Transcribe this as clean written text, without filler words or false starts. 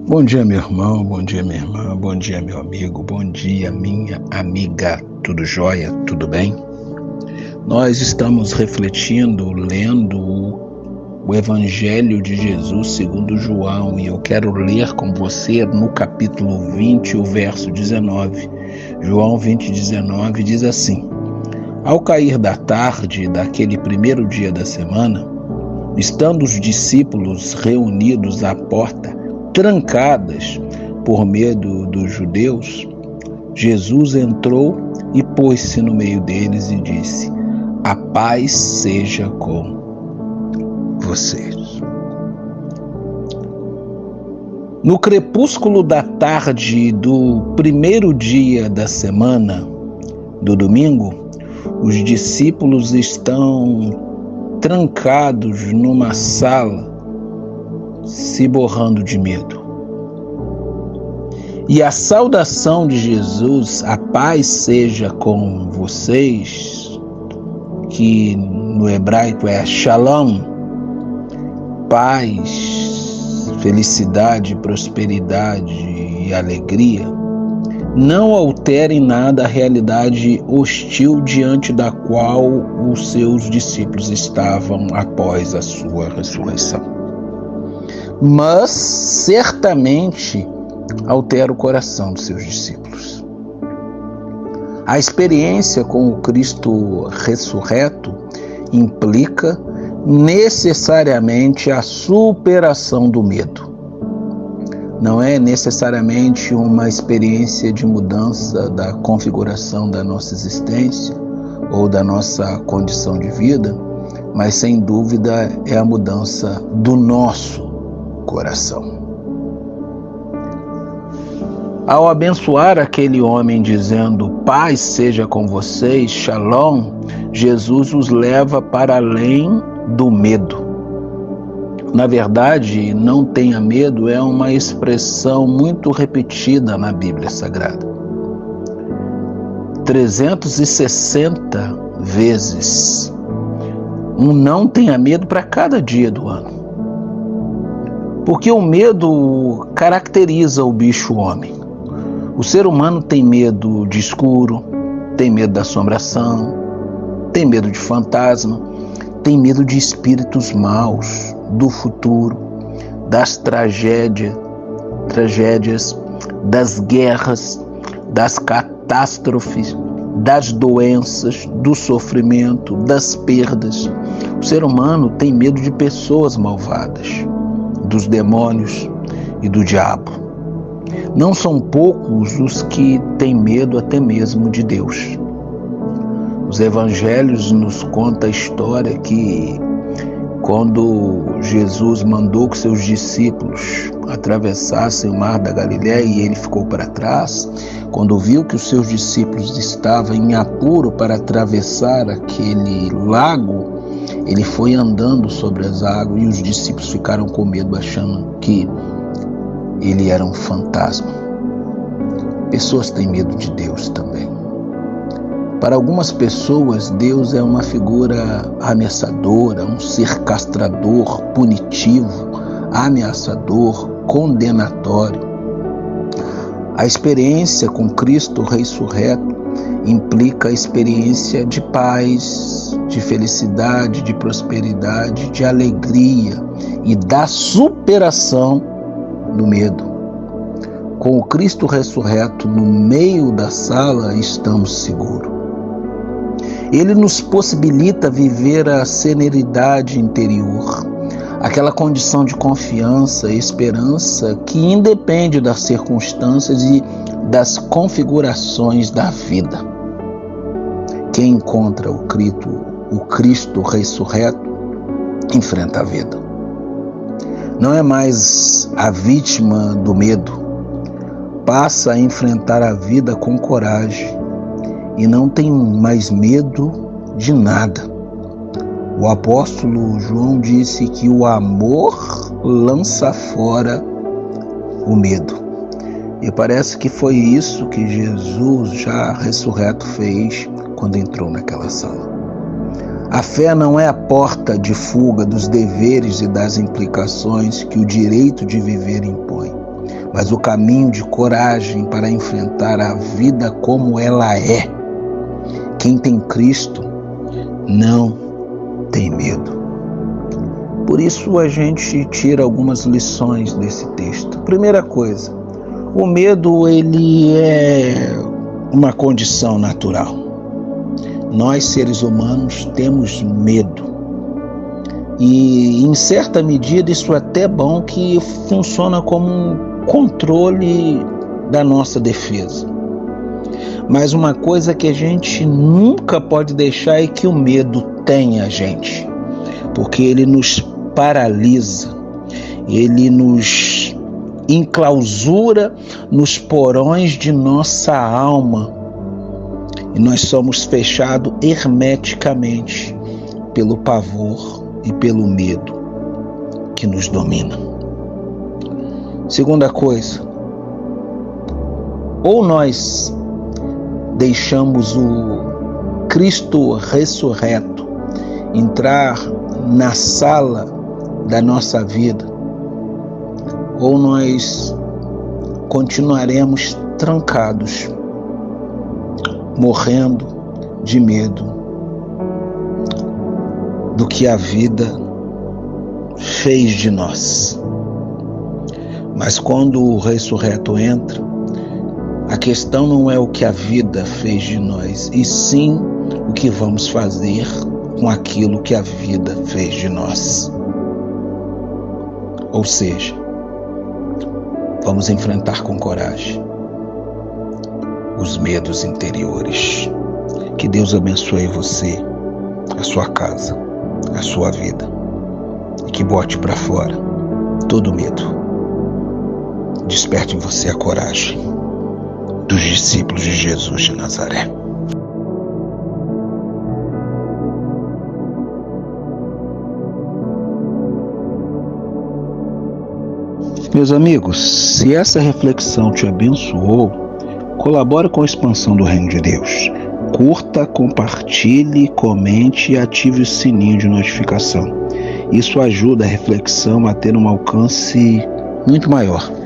Bom dia, meu irmão, bom dia, minha irmã, bom dia, meu amigo, bom dia, minha amiga. Tudo jóia? Tudo bem? Nós estamos refletindo, lendo o Evangelho de Jesus segundo João, e eu quero ler com você no capítulo 20, o verso 19. João 20, 19 diz assim: Ao cair da tarde daquele primeiro dia da semana, estando os discípulos reunidos à porta, trancadas por medo dos judeus, Jesus entrou e pôs-se no meio deles e disse: A paz seja com vocês. No crepúsculo da tarde do primeiro dia da semana, do domingo, os discípulos estão trancados numa sala, se borrando de medo. E a saudação de Jesus, a paz seja com vocês, que no hebraico é shalom, paz, felicidade, prosperidade e alegria, não altera em nada a realidade hostil diante da qual os seus discípulos estavam após a sua ressurreição. Mas certamente altera o coração dos seus discípulos. A experiência com o Cristo ressurreto implica necessariamente a superação do medo. Não é necessariamente uma experiência de mudança da configuração da nossa existência ou da nossa condição de vida, mas sem dúvida é a mudança do nosso coração. Ao abençoar aquele homem dizendo: paz seja com vocês, shalom, Jesus os leva para além do medo. Na verdade, não tenha medo é uma expressão muito repetida na Bíblia Sagrada. 360 vezes. Não tenha medo para cada dia do ano. Porque o medo caracteriza o bicho-homem. O ser humano tem medo de escuro, tem medo da assombração, tem medo de fantasma, tem medo de espíritos maus, do futuro, das tragédias, das guerras, das catástrofes, das doenças, do sofrimento, das perdas. O ser humano tem medo de pessoas malvadas, dos demônios e do diabo. Não são poucos os que têm medo até mesmo de Deus. Os evangelhos nos contam a história que quando Jesus mandou que seus discípulos atravessassem o mar da Galileia e ele ficou para trás, quando viu que os seus discípulos estavam em apuro para atravessar aquele lago, ele foi andando sobre as águas e os discípulos ficaram com medo, achando que ele era um fantasma. Pessoas têm medo de Deus também. Para algumas pessoas, Deus é uma figura ameaçadora, um ser castrador, punitivo, ameaçador, condenatório. A experiência com Cristo ressurreto implica a experiência de paz, de felicidade, de prosperidade, de alegria e da superação do medo. Com o Cristo ressurreto no meio da sala, estamos seguros. Ele nos possibilita viver a serenidade interior, aquela condição de confiança e esperança que independe das circunstâncias e das configurações da vida. Quem encontra o Cristo ressurreto, enfrenta a vida. Não é mais a vítima do medo, passa a enfrentar a vida com coragem e não tem mais medo de nada. O apóstolo João disse que o amor lança fora o medo. E parece que foi isso que Jesus, já ressurreto, fez quando entrou naquela sala. A fé não é a porta de fuga dos deveres e das implicações que o direito de viver impõe. mas o caminho de coragem para enfrentar a vida como ela é. Quem tem Cristo não tem medo. Por isso a gente tira algumas lições desse texto. Primeira coisa, o medo ele é uma condição natural. Nós, seres humanos, temos medo. E, em certa medida, isso é até bom que funciona como um controle da nossa defesa. Mas uma coisa que a gente nunca pode deixar é que o medo tenha a gente. Porque ele nos paralisa, ele nos enclausura nos porões de nossa alma. E nós somos fechados hermeticamente pelo pavor e pelo medo que nos domina. Segunda coisa, ou nós deixamos o Cristo ressurreto entrar na sala da nossa vida, ou nós continuaremos trancados, morrendo de medo do que a vida fez de nós. Mas quando o ressurreto entra, a questão não é o que a vida fez de nós, e sim o que vamos fazer com aquilo que a vida fez de nós. Ou seja, vamos enfrentar com coragem os medos interiores. Que Deus abençoe você, a sua casa, a sua vida, e que bote para fora todo medo. Desperte em você a coragem dos discípulos de Jesus de Nazaré. Meus amigos, se essa reflexão te abençoou, colabore com a expansão do Reino de Deus. Curta, compartilhe, comente e ative o sininho de notificação. Isso ajuda a reflexão a ter um alcance muito maior.